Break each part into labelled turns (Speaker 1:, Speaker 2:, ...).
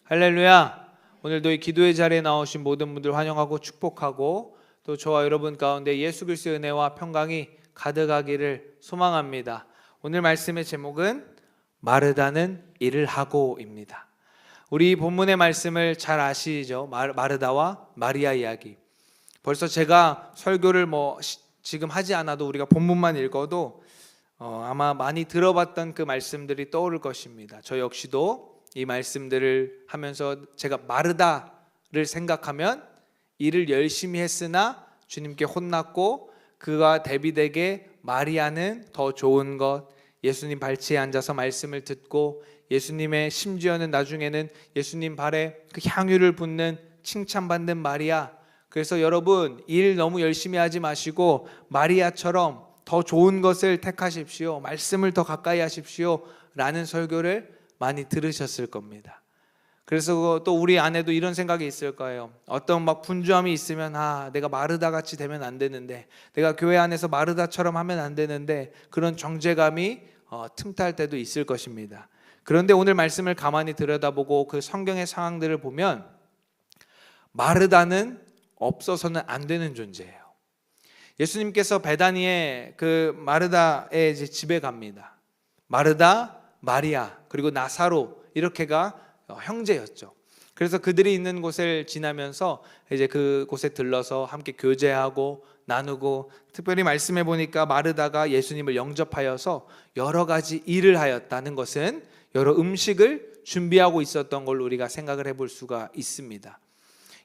Speaker 1: 할렐루야. 오늘도 이 기도의 자리에 나오신 모든 분들 환영하고 축복하고 또 저와 여러분 가운데 예수 그리스도의 은혜와 평강이 가득하기를 소망합니다. 오늘 말씀의 제목은 마르다는 일을 하고입니다. 우리 본문의 말씀을 잘 아시죠? 마르다와 마리아 이야기. 벌써 제가 설교를 지금 하지 않아도 우리가 본문만 읽어도 아마 많이 들어봤던 그 말씀들이 떠오를 것입니다. 저 역시도 이 말씀들을 하면서 제가 마르다를 생각하면 일을 열심히 했으나 주님께 혼났고 그가 대비되게 마리아는 더 좋은 것, 예수님 발치에 앉아서 말씀을 듣고 예수님의 심지어는 나중에는 예수님 발에 그 향유를 붓는 칭찬받는 마리아. 그래서 여러분 일 너무 열심히 하지 마시고 마리아처럼 더 좋은 것을 택하십시오. 말씀을 더 가까이 하십시오. 라는 설교를 많이 들으셨을 겁니다. 그래서 또 우리 안에도 이런 생각이 있을 거예요. 어떤 분주함이 있으면 내가 마르다 같이 되면 안 되는데, 내가 교회 안에서 마르다처럼 하면 안 되는데, 그런 정죄감이 틈탈 때도 있을 것입니다. 그런데 오늘 말씀을 가만히 들여다보고 그 성경의 상황들을 보면 마르다는 없어서는 안 되는 존재예요. 예수님께서 베다니의 그 마르다의 집에 갑니다. 마르다, 마리아 그리고 나사로 이렇게가 형제였죠. 그래서 그들이 있는 곳을 지나면서 이제 그곳에 들러서 함께 교제하고 나누고, 특별히 말씀해 보니까 마르다가 예수님을 영접하여서 여러 가지 일을 하였다는 것은 여러 음식을 준비하고 있었던 걸 우리가 생각을 해볼 수가 있습니다.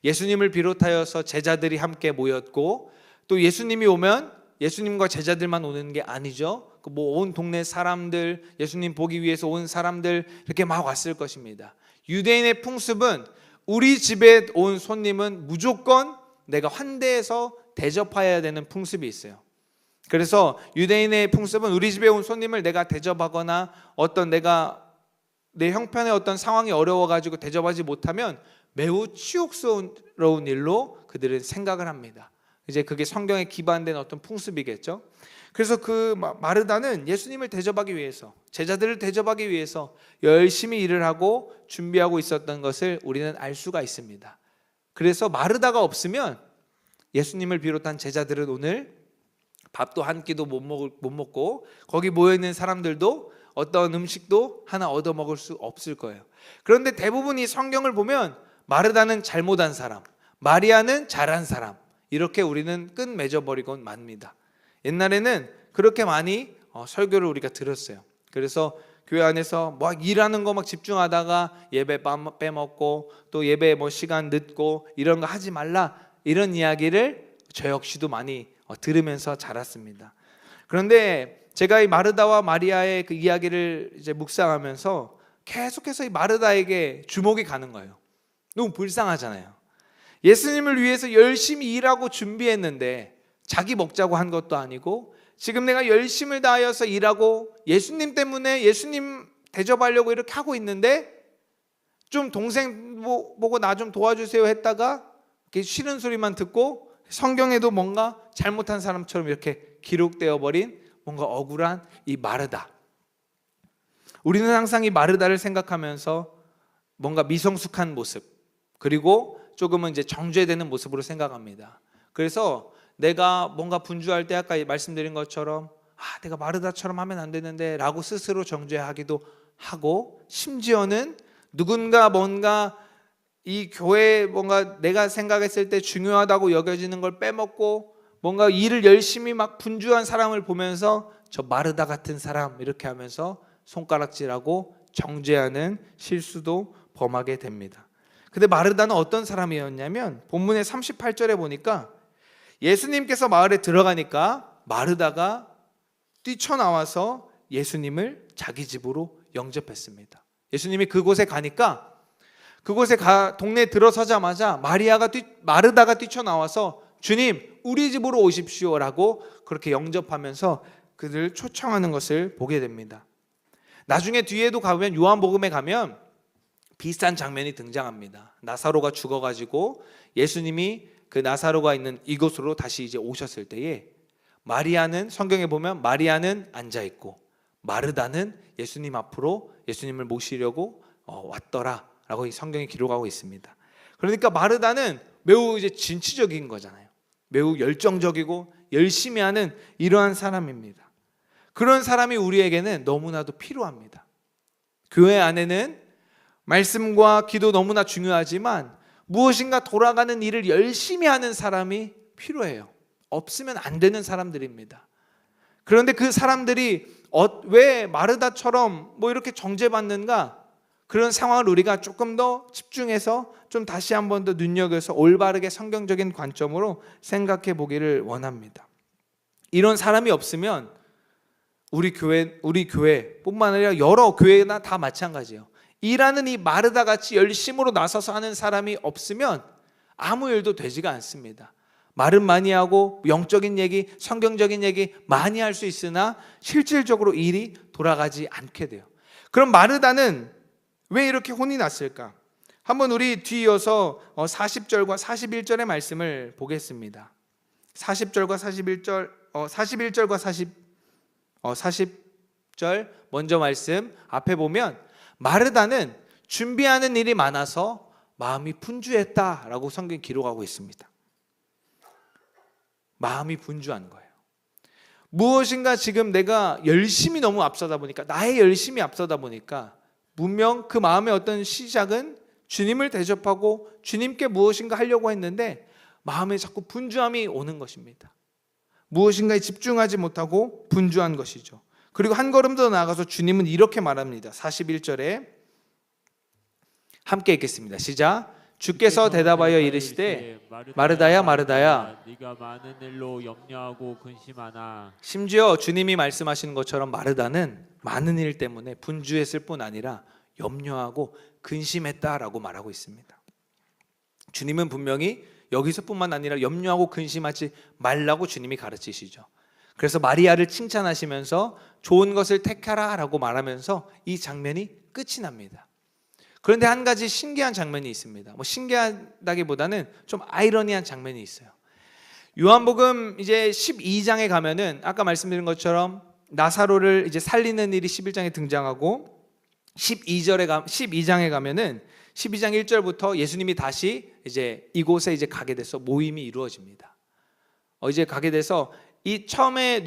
Speaker 1: 예수님을 비롯하여서 제자들이 함께 모였고, 또 예수님이 오면 예수님과 제자들만 오는 게 아니죠. 온 동네 사람들, 예수님 보기 위해서 온 사람들 이렇게 막 왔을 것입니다. 유대인의 풍습은 우리 집에 온 손님은 무조건 내가 환대해서 대접해야 되는 풍습이 있어요. 그래서 유대인의 풍습은 우리 집에 온 손님을 내가 대접하거나 내 형편의 어떤 상황이 어려워가지고 대접하지 못하면 매우 치욕스러운 일로 그들은 생각을 합니다. 이제 그게 성경에 기반된 어떤 풍습이겠죠. 그래서 그 마르다는 예수님을 대접하기 위해서, 제자들을 대접하기 위해서 열심히 일을 하고 준비하고 있었던 것을 우리는 알 수가 있습니다. 그래서 마르다가 없으면 예수님을 비롯한 제자들은 오늘 밥도 한 끼도 못 먹고 거기 모여있는 사람들도 어떤 음식도 하나 얻어 먹을 수 없을 거예요. 그런데 대부분 이 성경을 보면 마르다는 잘못한 사람, 마리아는 잘한 사람, 이렇게 우리는 끝맺어버리곤 맙니다. 옛날에는 그렇게 많이 설교를 우리가 들었어요. 그래서 교회 안에서 일하는 거 집중하다가 예배 빼먹고 또 예배 시간 늦고 이런 거 하지 말라, 이런 이야기를 저 역시도 많이 들으면서 자랐습니다. 그런데 제가 이 마르다와 마리아의 그 이야기를 이제 묵상하면서 계속해서 이 마르다에게 주목이 가는 거예요. 너무 불쌍하잖아요. 예수님을 위해서 열심히 일하고 준비했는데 자기 먹자고 한 것도 아니고, 지금 내가 열심을 다하여서 일하고 예수님 때문에 예수님 대접하려고 이렇게 하고 있는데 좀 동생 보고 나 좀 도와주세요 했다가 이렇게 싫은 소리만 듣고 성경에도 뭔가 잘못한 사람처럼 이렇게 기록되어 버린 뭔가 억울한 이 마르다. 우리는 항상 이 마르다를 생각하면서 뭔가 미성숙한 모습, 그리고 조금은 이제 정죄되는 모습으로 생각합니다. 그래서 내가 뭔가 분주할 때 아까 말씀드린 것처럼 내가 마르다처럼 하면 안 되는데 라고 스스로 정죄하기도 하고, 심지어는 누군가 뭔가 이 교회에 뭔가 내가 생각했을 때 중요하다고 여겨지는 걸 빼먹고 뭔가 일을 열심히 분주한 사람을 보면서 저 마르다 같은 사람 이렇게 하면서 손가락질하고 정죄하는 실수도 범하게 됩니다. 근데 마르다는 어떤 사람이었냐면 본문의 38절에 보니까 예수님께서 마을에 들어가니까 마르다가 뛰쳐나와서 예수님을 자기 집으로 영접했습니다. 예수님이 그곳에 가니까 동네에 들어서자마자 마르다가 뛰쳐나와서 주님 우리 집으로 오십시오 라고 그렇게 영접하면서 그들을 초청하는 것을 보게 됩니다. 나중에 뒤에도 가면 요한복음에 가면 비슷한 장면이 등장합니다. 나사로가 죽어가지고 예수님이 그 나사로가 있는 이곳으로 다시 이제 오셨을 때에 마리아는, 성경에 보면 마리아는 앉아 있고 마르다는 예수님 앞으로 예수님을 모시려고 왔더라 이 성경이 기록하고 있습니다. 그러니까 마르다는 매우 이제 진취적인 거잖아요. 매우 열정적이고 열심히 하는 이러한 사람입니다. 그런 사람이 우리에게는 너무나도 필요합니다. 교회 안에는 말씀과 기도 너무나 중요하지만 무엇인가 돌아가는 일을 열심히 하는 사람이 필요해요. 없으면 안 되는 사람들입니다. 그런데 그 사람들이 왜 마르다처럼 이렇게 정죄받는가? 그런 상황을 우리가 조금 더 집중해서 좀 다시 한 번 더 눈여겨서 올바르게 성경적인 관점으로 생각해 보기를 원합니다. 이런 사람이 없으면 우리 교회뿐만 아니라 여러 교회나 다 마찬가지예요. 일하는 이 마르다 같이 열심으로 나서서 하는 사람이 없으면 아무 일도 되지가 않습니다. 말은 많이 하고 영적인 얘기, 성경적인 얘기 많이 할 수 있으나 실질적으로 일이 돌아가지 않게 돼요. 그럼 마르다는 왜 이렇게 혼이 났을까? 한번 우리 뒤이어서 40절과 41절의 말씀을 보겠습니다. 40절과 41절, 41절과 40절 먼저 말씀 앞에 보면 마르다는 준비하는 일이 많아서 마음이 분주했다라고 성경이 기록하고 있습니다. 마음이 분주한 거예요. 무엇인가 지금 내가 열심히 너무 앞서다 보니까, 나의 열심이 앞서다 보니까 분명 그 마음의 어떤 시작은 주님을 대접하고 주님께 무엇인가 하려고 했는데 마음에 자꾸 분주함이 오는 것입니다. 무엇인가에 집중하지 못하고 분주한 것이죠. 그리고 한 걸음 더 나아가서 주님은 이렇게 말합니다. 41절에 함께 읽겠습니다. 시작. 주께서 대답하여 이르시되 마르다야 마르다야
Speaker 2: 네가 많은 일로 염려하고 근심하나.
Speaker 1: 심지어 주님이 말씀하시는 것처럼 마르다는 많은 일 때문에 분주했을 뿐 아니라 염려하고 근심했다라고 말하고 있습니다. 주님은 분명히 여기서뿐만 아니라 염려하고 근심하지 말라고 주님이 가르치시죠. 그래서 마리아를 칭찬하시면서 좋은 것을 택하라라고 말하면서 이 장면이 끝이 납니다. 그런데 한 가지 신기한 장면이 있습니다. 신기하다기보다는 좀 아이러니한 장면이 있어요. 요한복음 이제 12장에 가면은 아까 말씀드린 것처럼 나사로를 이제 살리는 일이 11장에 등장하고 12장에 가면은 12장 1절부터 예수님이 다시 이제 이곳에 이제 가게 돼서 모임이 이루어집니다. 이제 가게 돼서 이 처음에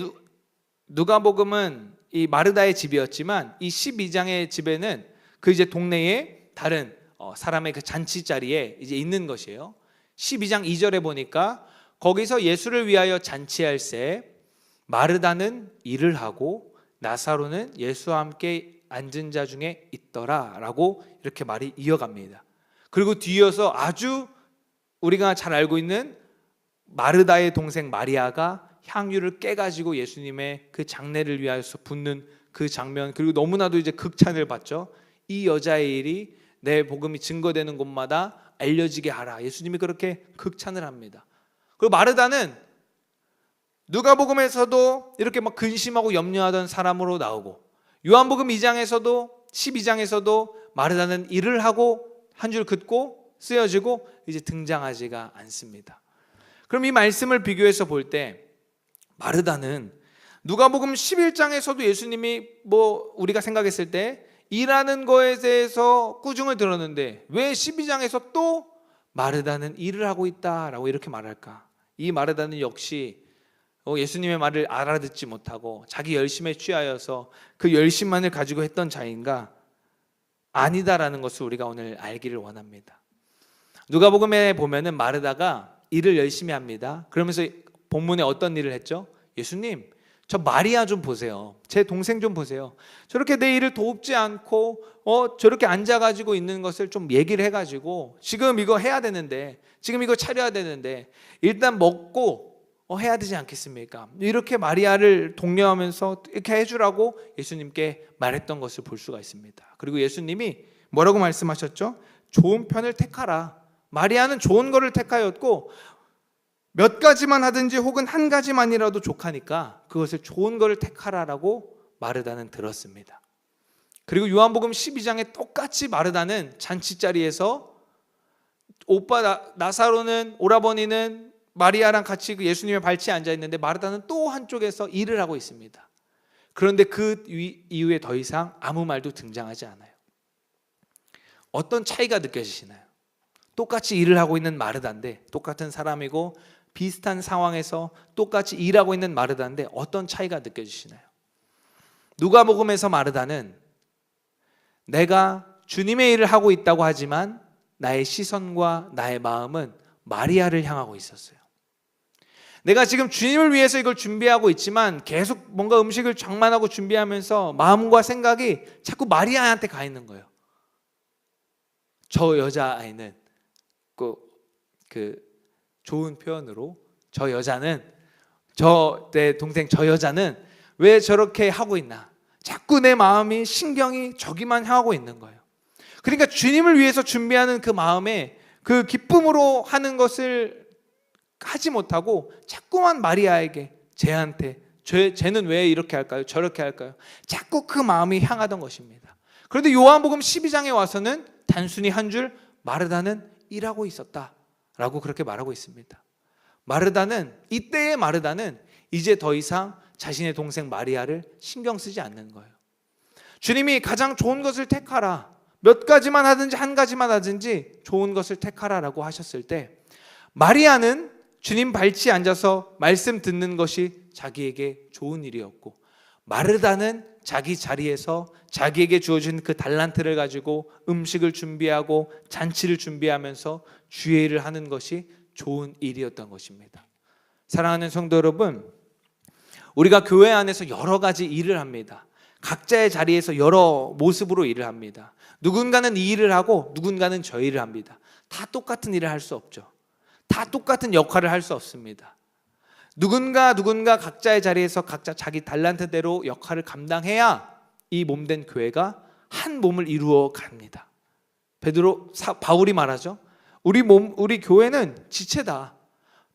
Speaker 1: 누가복음은 이 마르다의 집이었지만 이 12장의 집에는 그 이제 동네에 다른 사람의 그 잔치 자리에 이제 있는 것이에요. 12장 2절에 보니까 거기서 예수를 위하여 잔치할새 마르다는 일을 하고 나사로는 예수와 함께 앉은 자 중에 있더라라고 이렇게 말이 이어갑니다. 그리고 뒤이어서 아주 우리가 잘 알고 있는 마르다의 동생 마리아가 향유를 깨가지고 예수님의 그 장례를 위하여서 붓는 그 장면, 그리고 너무나도 이제 극찬을 받죠. 이 여자의 일이 내 복음이 증거되는 곳마다 알려지게 하라. 예수님이 그렇게 극찬을 합니다. 그리고 마르다는 누가복음에서도 이렇게 막 근심하고 염려하던 사람으로 나오고, 요한복음 2장에서도 12장에서도 마르다는 일을 하고 한 줄 긋고 쓰여지고 이제 등장하지가 않습니다. 그럼 이 말씀을 비교해서 볼 때 마르다는 누가복음 11장에서도 예수님이 우리가 생각했을 때 일하는 거에 대해서 꾸중을 들었는데 왜 12장에서 또 마르다는 일을 하고 있다라고 이렇게 말할까? 이 마르다는 역시 예수님의 말을 알아듣지 못하고 자기 열심에 취하여서 그 열심만을 가지고 했던 자인가? 아니다라는 것을 우리가 오늘 알기를 원합니다. 누가복음에 보면은 마르다가 일을 열심히 합니다. 그러면서 본문에 어떤 일을 했죠? 예수님, 저 마리아 좀 보세요. 제 동생 좀 보세요. 저렇게 내 일을 돕지 않고 저렇게 앉아가지고 있는 것을 좀 얘기를 해가지고 지금 이거 해야 되는데, 지금 이거 차려야 되는데 일단 먹고 해야 되지 않겠습니까? 이렇게 마리아를 독려하면서 이렇게 해주라고 예수님께 말했던 것을 볼 수가 있습니다. 그리고 예수님이 뭐라고 말씀하셨죠? 좋은 편을 택하라. 마리아는 좋은 거를 택하였고 몇 가지만 하든지 혹은 한 가지만이라도 족하니까 그것을 좋은 거를 택하라라고 마르다는 들었습니다. 그리고 요한복음 12장에 똑같이 마르다는 잔치자리에서 오빠 나사로는, 오라버니는 마리아랑 같이 예수님의 발치에 앉아 있는데 마르다는 또 한쪽에서 일을 하고 있습니다. 그런데 그 이후에 더 이상 아무 말도 등장하지 않아요. 어떤 차이가 느껴지시나요? 똑같이 일을 하고 있는 마르다인데, 똑같은 사람이고 비슷한 상황에서 똑같이 일하고 있는 마르다인데 어떤 차이가 느껴지시나요? 누가복음에서 마르다는 내가 주님의 일을 하고 있다고 하지만 나의 시선과 나의 마음은 마리아를 향하고 있었어요. 내가 지금 주님을 위해서 이걸 준비하고 있지만 계속 뭔가 음식을 장만하고 준비하면서 마음과 생각이 자꾸 마리아한테 가 있는 거예요. 저 여자아이는 그 좋은 표현으로 저 여자는 내 동생 저 여자는 왜 저렇게 하고 있나? 자꾸 내 마음이 신경이 저기만 향하고 있는 거예요. 그러니까 주님을 위해서 준비하는 그 마음에 그 기쁨으로 하는 것을 하지 못하고 자꾸만 마리아에게 쟤한테 쟤는 왜 이렇게 할까요? 저렇게 할까요? 자꾸 그 마음이 향하던 것입니다. 그런데 요한복음 12장에 와서는 단순히 한 줄 마르다는 일하고 있었다라고 그렇게 말하고 있습니다. 이때의 마르다는 이제 더 이상 자신의 동생 마리아를 신경 쓰지 않는 거예요. 주님이 가장 좋은 것을 택하라, 몇 가지만 하든지 한 가지만 하든지 좋은 것을 택하라라고 하셨을 때 마리아는 주님 발치에 앉아서 말씀 듣는 것이 자기에게 좋은 일이었고, 마르다는 자기 자리에서 자기에게 주어진 그 달란트를 가지고 음식을 준비하고 잔치를 준비하면서 주의 일을 하는 것이 좋은 일이었던 것입니다. 사랑하는 성도 여러분, 우리가 교회 안에서 여러 가지 일을 합니다. 각자의 자리에서 여러 모습으로 일을 합니다. 누군가는 이 일을 하고 누군가는 저 일을 합니다. 다 똑같은 일을 할 수 없죠. 다 똑같은 역할을 할 수 없습니다. 누군가 각자의 자리에서 각자 자기 달란트대로 역할을 감당해야 이 몸된 교회가 한 몸을 이루어 갑니다. 바울이 말하죠. 우리 교회는 지체다.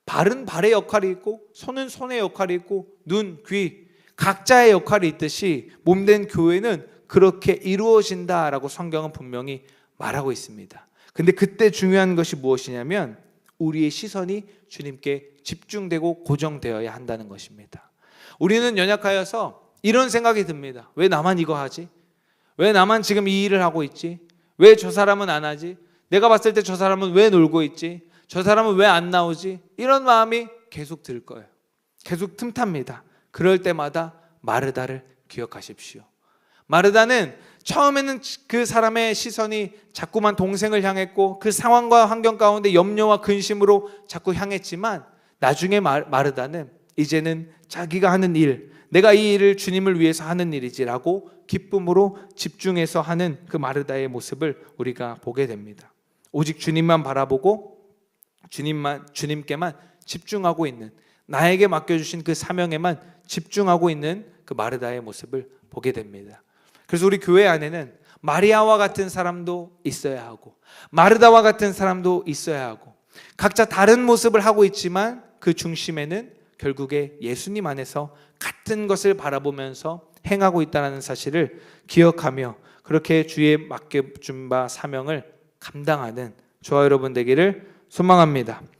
Speaker 1: 발은 발의 역할이 있고 손은 손의 역할이 있고 눈, 귀 각자의 역할이 있듯이 몸된 교회는 그렇게 이루어진다라고 성경은 분명히 말하고 있습니다. 근데 그때 중요한 것이 무엇이냐면 우리의 시선이 주님께 집중되고 고정되어야 한다는 것입니다. 우리는 연약하여서 이런 생각이 듭니다. 왜 나만 이거 하지? 왜 나만 지금 이 일을 하고 있지? 왜 저 사람은 안 하지? 내가 봤을 때 저 사람은 왜 놀고 있지? 저 사람은 왜 안 나오지? 이런 마음이 계속 들 거예요. 계속 틈탑니다. 그럴 때마다 마르다를 기억하십시오. 마르다는 처음에는 그 사람의 시선이 자꾸만 동생을 향했고 그 상황과 환경 가운데 염려와 근심으로 자꾸 향했지만 나중에 마르다는 이제는 자기가 하는 일, 내가 이 일을 주님을 위해서 하는 일이지라고 기쁨으로 집중해서 하는 그 마르다의 모습을 우리가 보게 됩니다. 오직 주님만 바라보고 주님께만 집중하고 있는, 나에게 맡겨주신 그 사명에만 집중하고 있는 그 마르다의 모습을 보게 됩니다. 그래서 우리 교회 안에는 마리아와 같은 사람도 있어야 하고 마르다와 같은 사람도 있어야 하고 각자 다른 모습을 하고 있지만 그 중심에는 결국에 예수님 안에서 같은 것을 바라보면서 행하고 있다는 사실을 기억하며 그렇게 주의 맡겨준 바 사명을 감당하는 저와 여러분 되기를 소망합니다.